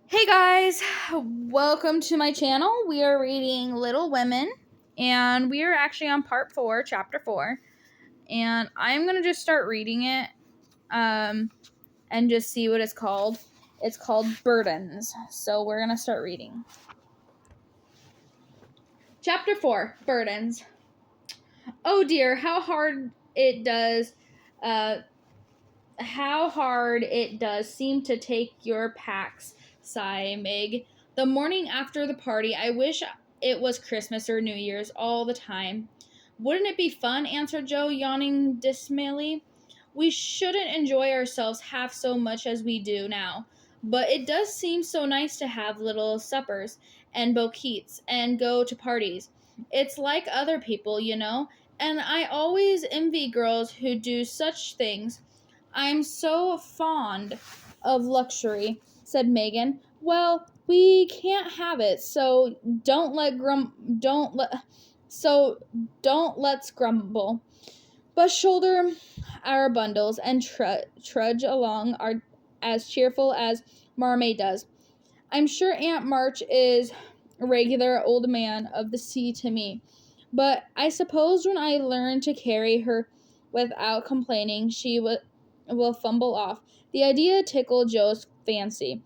Hey guys, welcome to my channel. We are reading Little Women, and we are actually on part 4, chapter 4. And I'm going to just start reading it and just see what it's called. It's called Burdens. So we're going to start reading. Chapter 4, Burdens. Oh dear, uh, how hard it does seem to take your packs, sigh Meg. The morning after the party, I wish it was Christmas or New Year's all the time. Wouldn't it be fun? Answered Joe, yawning dismally. We shouldn't enjoy ourselves half so much as we do now. But it does seem so nice to have little suppers and bouquets and go to parties. It's like other people, you know, and I always envy girls who do such things. I'm so fond of luxury, said Megan. Well, we can't have it, so don't let's grumble. But shoulder our bundles and trudge along our as cheerful as Marmaid does. I'm sure Aunt March is a regular old man of the sea to me, but I suppose when I learn to carry her without complaining, will fumble off. The idea tickled Joe's fancy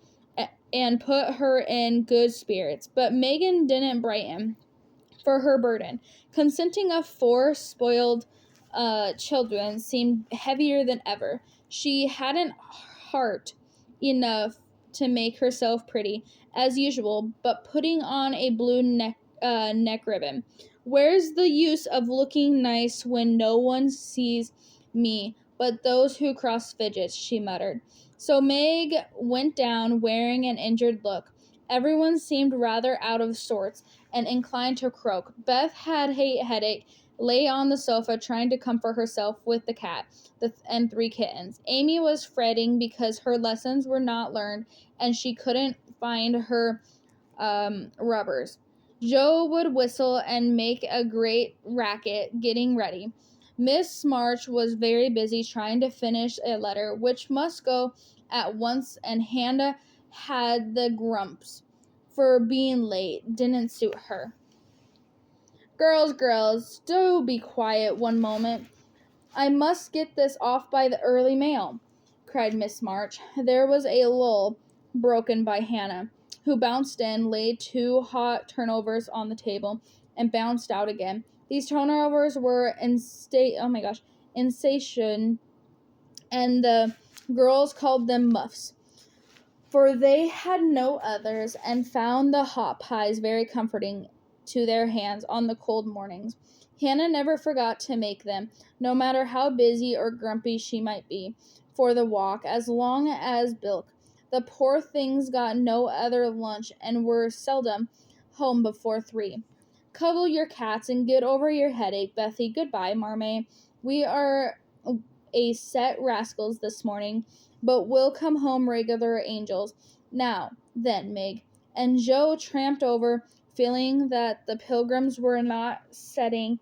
and put her in good spirits, but Megan didn't brighten for her burden. Consenting of four spoiled children seemed heavier than ever. She hadn't heart enough to make herself pretty, as usual, but putting on a blue neck ribbon. Where's the use of looking nice when no one sees me but those who cross fidgets, she muttered. So Meg went down wearing an injured look. Everyone seemed rather out of sorts and inclined to croak. Beth had a headache, lay on the sofa trying to comfort herself with the cat and three kittens. Amy was fretting because her lessons were not learned and she couldn't find her rubbers. Joe would whistle and make a great racket getting ready. Miss March was very busy trying to finish a letter which must go at once, and Hannah had the grumps for being late. Didn't suit her. Girls, do be quiet one moment. I must get this off by the early mail, cried Miss March. There was a lull broken by Hannah, who bounced in, laid two hot turnovers on the table, and bounced out again. These turnovers were insatiation, and the girls called them muffs, for they had no others, and found the hot pies very comforting to their hands on the cold mornings. Hannah never forgot to make them, no matter how busy or grumpy she might be, for the walk, as long as bilk. The poor things got no other lunch and were seldom home before 3. Cuddle your cats and get over your headache, Bethy. Goodbye, Marmee. We are a set rascals this morning, but we'll come home regular angels. Now, then, Meg. And Joe tramped over, feeling that the pilgrims were not setting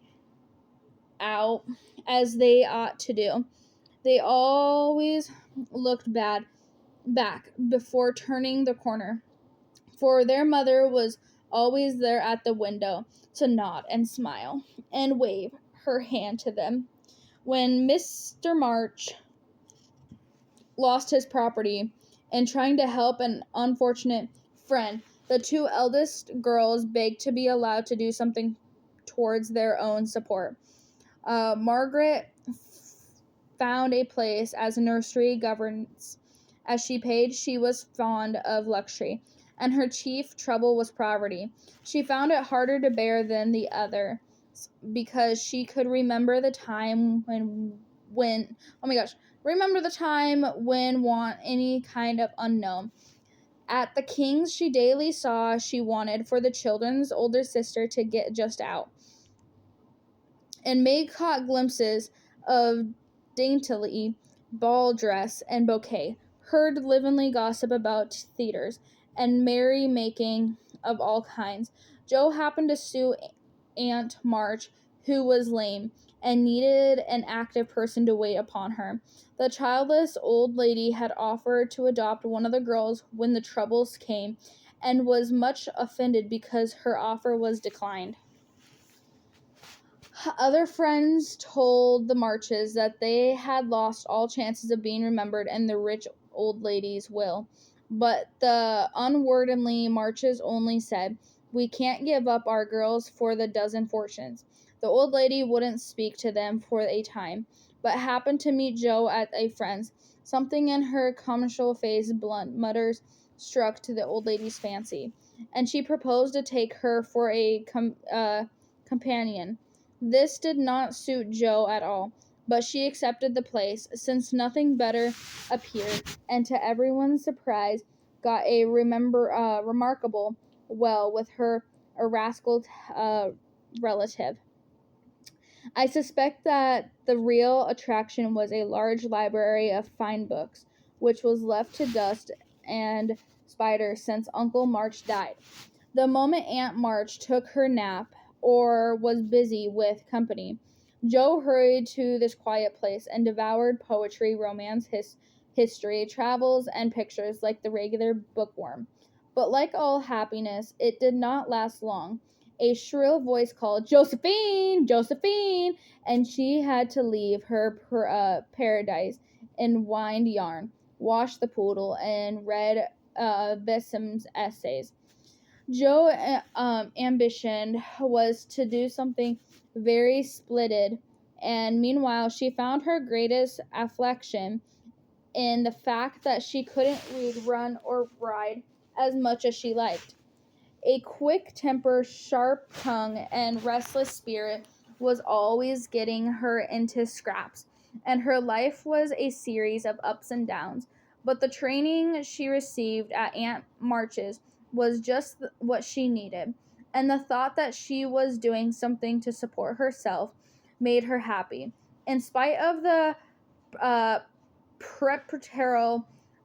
out as they ought to do. They always looked back before turning the corner, for their mother was always there at the window to nod and smile and wave her hand to them. When Mr. March lost his property in trying to help an unfortunate friend, the two eldest girls begged to be allowed to do something towards their own support. Margaret found a place as nursery governess. As she was fond of luxury, and her chief trouble was poverty. She found it harder to bear than the others because she could remember the time when remember the time when want any kind of unknown. At the King's she daily saw she wanted for the children's older sister to get just out, and Meg caught glimpses of daintily ball dress and bouquet, heard lively gossip about theaters and merry-making of all kinds. Joe happened to sue Aunt March, who was lame, and needed an active person to wait upon her. The childless old lady had offered to adopt one of the girls when the troubles came, and was much offended because her offer was declined. Other friends told the Marches that they had lost all chances of being remembered in the rich old lady's will, but the unwordly Marches only said, "We can't give up our girls for the dozen fortunes." The old lady wouldn't speak to them for a time, but happened to meet Joe at a friend's. Something in her commercial face, blunt mutters, struck to the old lady's fancy, and she proposed to take her for a companion. This did not suit Jo at all, but she accepted the place, since nothing better appeared, and to everyone's surprise, got a remarkable well with her rascal relative. I suspect that the real attraction was a large library of fine books, which was left to dust and spiders since Uncle March died. The moment Aunt March took her nap or was busy with company, Jo hurried to this quiet place and devoured poetry, romance, history, travels, and pictures like the regular bookworm. But like all happiness, it did not last long. A shrill voice called, "Josephine! Josephine!" and she had to leave her paradise and wind yarn, wash the poodle, and read Bessem's essays. Joe's ambition was to do something very splendid, and meanwhile she found her greatest affliction in the fact that she couldn't read, run, or ride as much as she liked. A quick temper, sharp tongue, and restless spirit was always getting her into scraps, and her life was a series of ups and downs. But the training she received at Aunt March's was just what she needed, and the thought that she was doing something to support herself made her happy. In spite of the uh, preparatory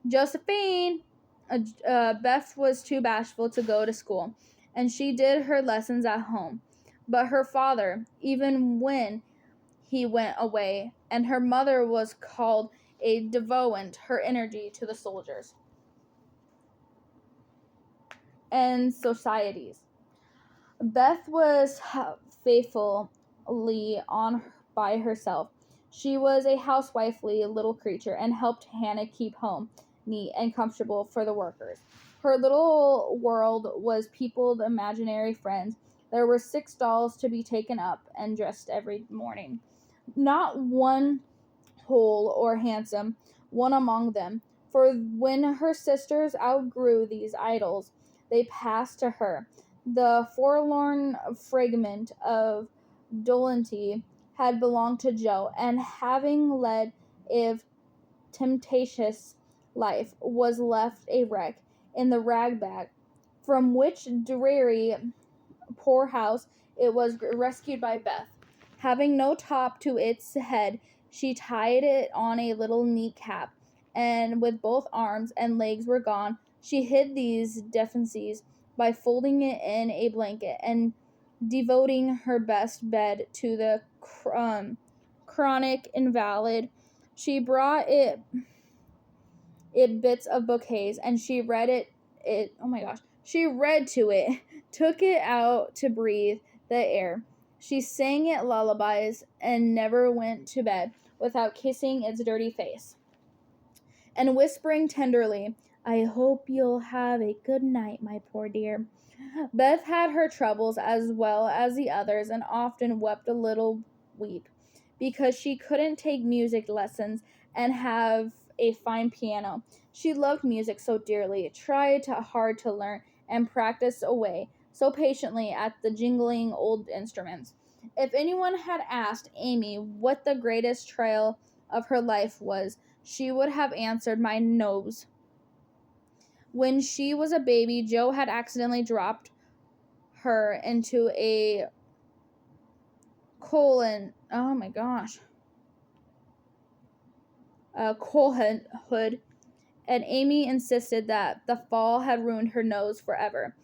Josephine, Beth was too bashful to go to school, and she did her lessons at home. But her father, even when he went away, and her mother was called a devote her energy to the soldiers and societies. Beth was faithfully on by herself. She was a housewifely little creature and helped Hannah keep home neat and comfortable for the workers. Her little world was peopled imaginary friends. There were 6 dolls to be taken up and dressed every morning. Not one whole or handsome one among them, for when her sisters outgrew these idols, they passed to her. The forlorn fragment of dolentity had belonged to Jo, and having led a temptatious life, was left a wreck in the rag-bag, from which dreary poorhouse it was rescued by Beth. Having no top to its head, she tied it on a little neat cap, and with both arms and legs were gone, she hid these deficiencies by folding it in a blanket and devoting her best bed to the chronic invalid. She brought it bits of bouquets, and she read it oh my gosh, she read to it, took it out to breathe the air. She sang it lullabies and never went to bed without kissing its dirty face and whispering tenderly, "I hope you'll have a good night, my poor dear." Beth had her troubles as well as the others, and often wept a little weep because she couldn't take music lessons and have a fine piano. She loved music so dearly, tried hard to learn, and practiced away so patiently at the jingling old instruments. If anyone had asked Amy what the greatest trial of her life was, she would have answered, "My nose." When she was a baby, Jo had accidentally dropped her into a coal hood, and Amy insisted that the fall had ruined her nose forever.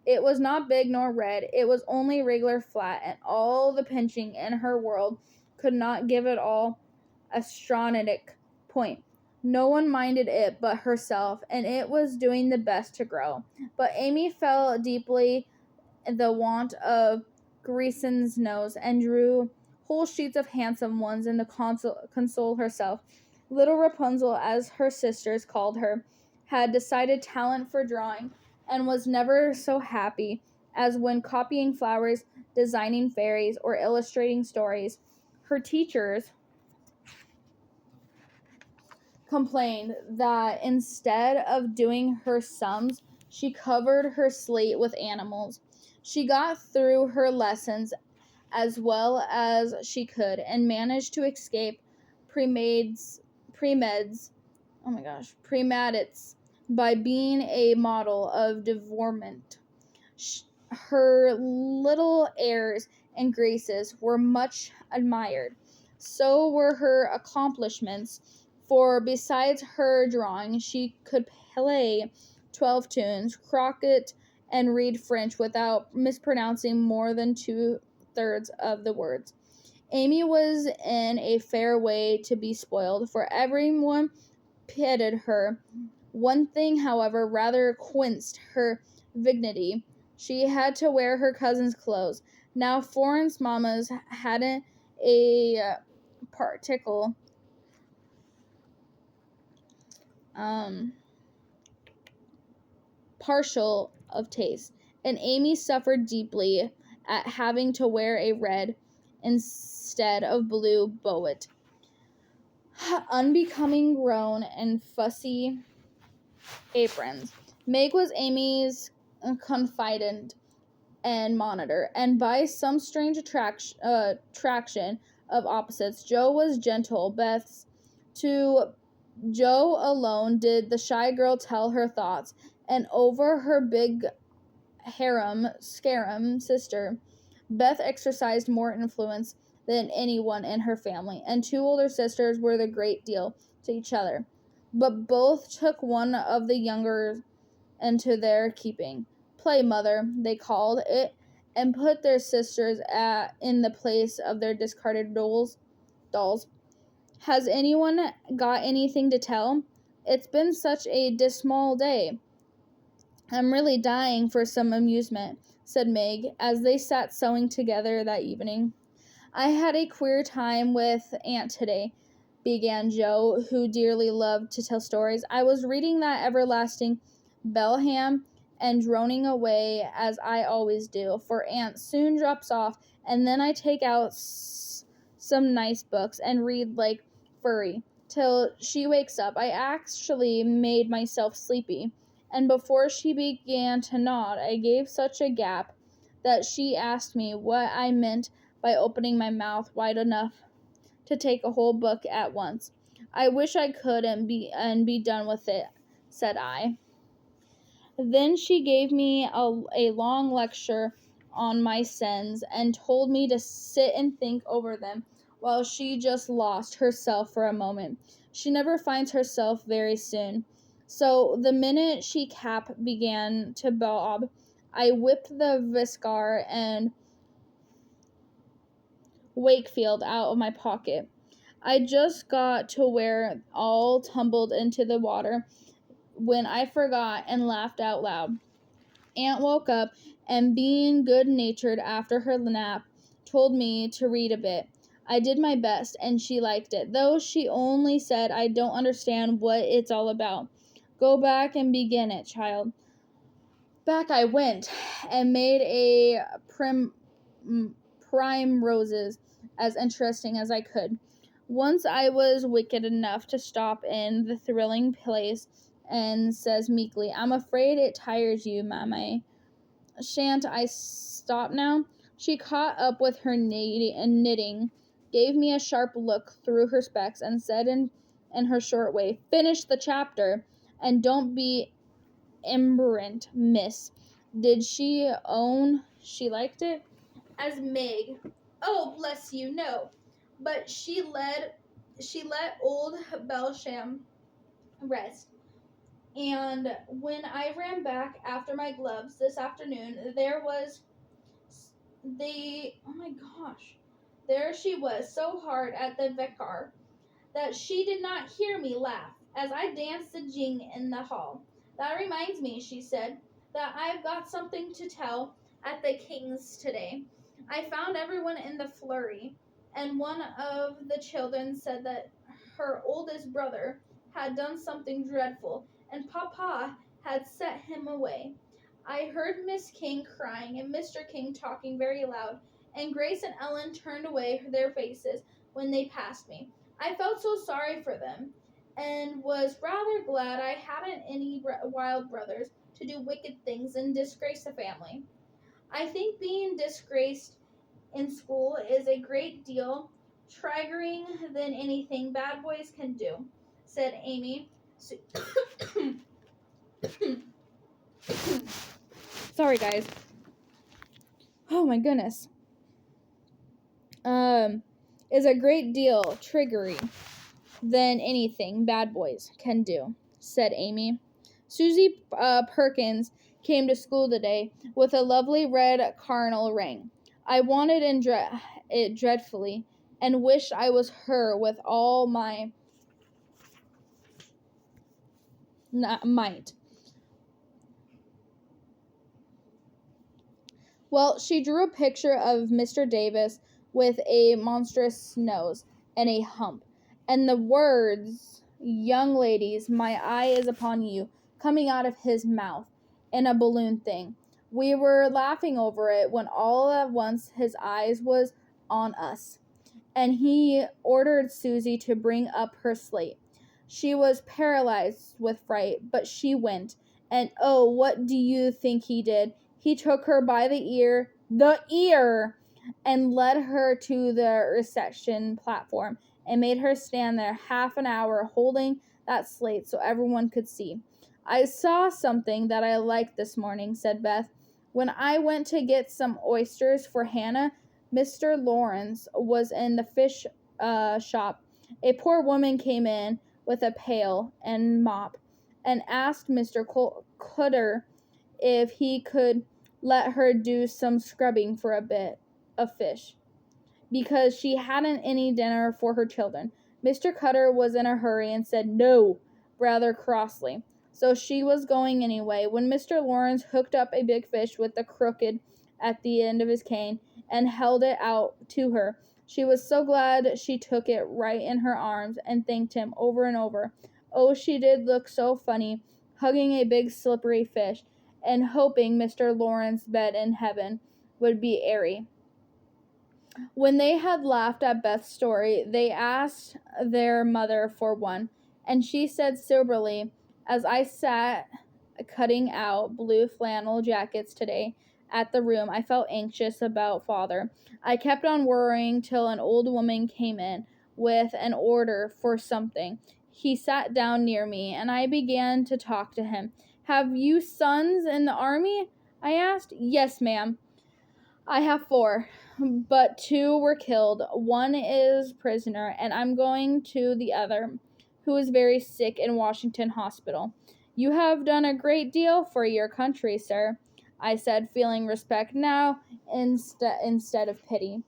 It was not big nor red, it was only regular flat, and all the pinching in her world could not give it all a strontic point. No one minded it but herself, and it was doing the best to grow. But Amy felt deeply the want of Greason's nose and drew whole sheets of handsome ones in to console herself. Little Rapunzel, as her sisters called her, had decided talent for drawing and was never so happy as when copying flowers, designing fairies, or illustrating stories. Her teachers complained that instead of doing her sums, she covered her slate with animals. She got through her lessons as well as she could and managed to escape premeds, premeds, premedits by being a model of devorment. Her little airs and graces were much admired. So were her accomplishments, for besides her drawing, she could play 12 tunes, croquet, and read French without mispronouncing more than 2/3 of the words. Amy was in a fair way to be spoiled, for everyone pitied her. One thing, however, rather quenched her dignity. She had to wear her cousin's clothes. Now, foreign mammas hadn't a particle partial of taste, and Amy suffered deeply at having to wear a red instead of blue boat, unbecoming grown and fussy aprons. Meg was Amy's confidant and monitor, and by some strange attraction of opposites, Jo was gentle. Beth's to Jo alone did the shy girl tell her thoughts, and over her big scarum sister, Beth exercised more influence than anyone in her family, and two older sisters were the great deal to each other. But both took one of the younger into their keeping. Play, mother, they called it, and put their sisters in the place of their discarded dolls. Has anyone got anything to tell? It's been such a dismal day. I'm really dying for some amusement, said Meg, as they sat sewing together that evening. I had a queer time with Aunt today, began Jo, who dearly loved to tell stories. I was reading that everlasting Belham and droning away as I always do, for Aunt soon drops off, and then I take out some nice books and read like furry till she wakes up. I actually made myself sleepy, and before she began to nod, I gave such a gap that she asked me what I meant by opening my mouth wide enough to take a whole book at once. I wish I could and be done with it, said I. Then she gave me a long lecture on my sins and told me to sit and think over them while she just lost herself for a moment. She never finds herself very soon. So the minute she cap began to bob, I whipped the Viscar and Wakefield out of my pocket. I just got to where all tumbled into the water when I forgot and laughed out loud. Aunt woke up and, being good-natured after her nap, told me to read a bit. I did my best, and she liked it, though she only said, I don't understand what it's all about. Go back and begin it, child. Back I went and made a prime roses as interesting as I could. Once I was wicked enough to stop in the thrilling place and says meekly, I'm afraid it tires you, Mamma. Shan't I stop now? She caught up with her knitting, gave me a sharp look through her specs, and said in her short way, Finish the chapter, and don't be imberent, miss. Did she own she liked it? As Meg, oh bless you, no. But she let old Belsham rest. And when I ran back after my gloves this afternoon, there was the oh my gosh. There she was, so hard at the vicar that she did not hear me laugh as I danced the jig in the hall. That reminds me, she said, that I've got something to tell at the King's today. I found everyone in the flurry, and one of the children said that her oldest brother had done something dreadful, and Papa had sent him away. I heard Miss King crying and Mr. King talking very loud, and Grace and Ellen turned away their faces when they passed me. I felt so sorry for them, and was rather glad I hadn't any wild brothers to do wicked things and disgrace the family. I think being disgraced in school is a great deal triggering than anything bad boys can do, said Amy. Sorry, guys. Oh my goodness. Is a great deal triggering than anything bad boys can do, said Amy. Susie Perkins came to school today with a lovely red cardinal ring. I wanted it dreadfully, and wished I was her with all my might. Well, she drew a picture of Mr. Davis with a monstrous nose and a hump, and the words, "Young ladies, my eye is upon you," coming out of his mouth in a balloon thing. We were laughing over it when all at once his eyes was on us, and he ordered Susie to bring up her slate. She was paralyzed with fright, but she went, and oh, what do you think he did? He took her by the ear, and led her to the reception platform, and made her stand there half an hour holding that slate so everyone could see. I saw something that I liked this morning, said Beth. When I went to get some oysters for Hannah, Mr. Lawrence was in the fish shop. A poor woman came in with a pail and mop, and asked Mr. Cutter if he could let her do some scrubbing for a bit of fish, because she hadn't any dinner for her children. Mr. Cutter was in a hurry and said no, rather crossly. So she was going anyway, when Mr. Lawrence hooked up a big fish with the crooked at the end of his cane and held it out to her. She was so glad she took it right in her arms and thanked him over and over. Oh, she did look so funny, hugging a big slippery fish and hoping Mr. Lawrence's bed in heaven would be airy. When they had laughed at Beth's story, they asked their mother for one, and she said soberly, as I sat cutting out blue flannel jackets today at the room, I felt anxious about Father. I kept on worrying till an old woman came in with an order for something. He sat down near me, and I began to talk to him. Have you sons in the army? I asked. Yes, ma'am. I have 4, but 2 were killed. One is prisoner, and I'm going to the other, who is very sick in Washington Hospital. You have done a great deal for your country, sir, I said, feeling respect now instead of pity.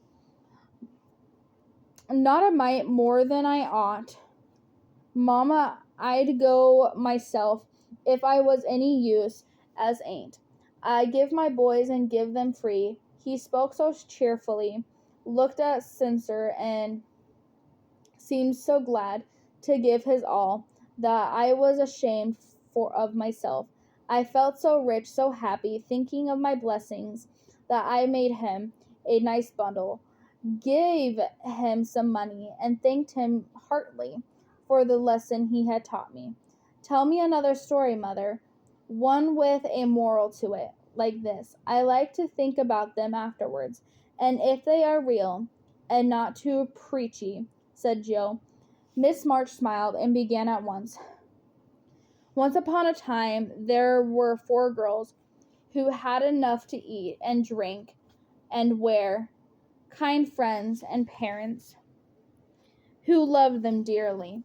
Not a mite more than I ought. Mama, I'd go myself if I was any use, as ain't. I give my boys and give them free. He spoke so cheerfully, looked at Censor, and seemed so glad to give his all, that I was ashamed of myself. I felt so rich, so happy, thinking of my blessings, that I made him a nice bundle, gave him some money, and thanked him heartily for the lesson he had taught me. Tell me another story, Mother, one with a moral to it, like this. I like to think about them afterwards, and if they are real, and not too preachy, said Jill. Miss March smiled and began at once. Once upon a time there were 4 girls who had enough to eat and drink and wear, kind friends and parents who loved them dearly,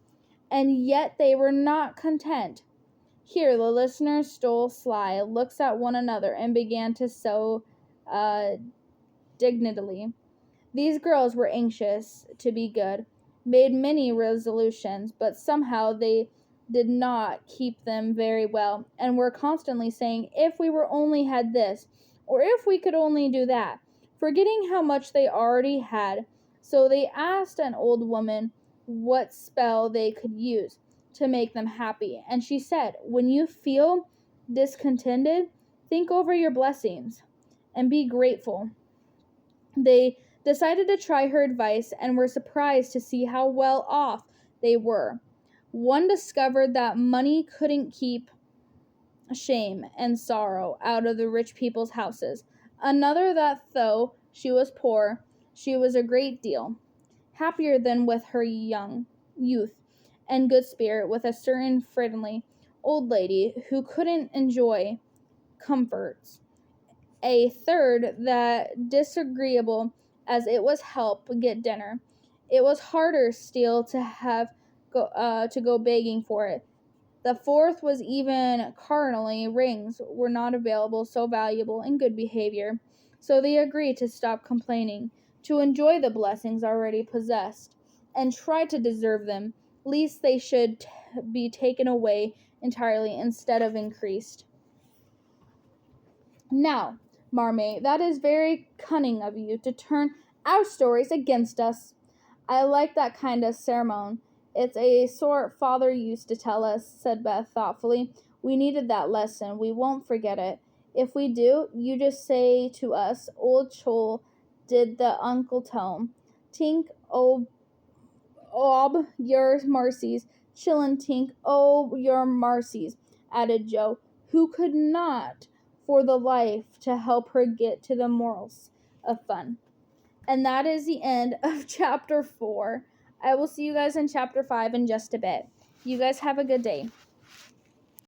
and yet they were not content. Here the listeners stole sly looks at one another and began to sew dignitily. These girls were anxious to be good, made many resolutions, but somehow they did not keep them very well, and were constantly saying, if we were only had this, or if we could only do that, forgetting how much they already had. So they asked an old woman what spell they could use to make them happy, and she said, when you feel discontented, think over your blessings and be grateful. They decided to try her advice and were surprised to see how well off they were. One discovered that money couldn't keep shame and sorrow out of the rich people's houses. Another that though she was poor, she was a great deal happier than with her young youth and good spirit with a certain friendly old lady who couldn't enjoy comforts. A third that disagreeable as it was help get dinner. It was harder still to go begging for it. The fourth was even carnally rings were not available so valuable in good behavior. So they agreed to stop complaining, to enjoy the blessings already possessed, and try to deserve them, lest they should be taken away entirely instead of increased. Now, Marmee, that is very cunning of you to turn our stories against us. I like that kind of sermon. It's a sort father used to tell us, said Beth thoughtfully. We needed that lesson. We won't forget it. If we do, you just say to us, old Chol did the Uncle Tom. Tink ob your marcies, chillin' tink oh your marcies, added Joe, who could not for the life to help her get to the morals of fun. And that is the end of chapter 4. I will see you guys in chapter 5 in just a bit. You guys have a good day.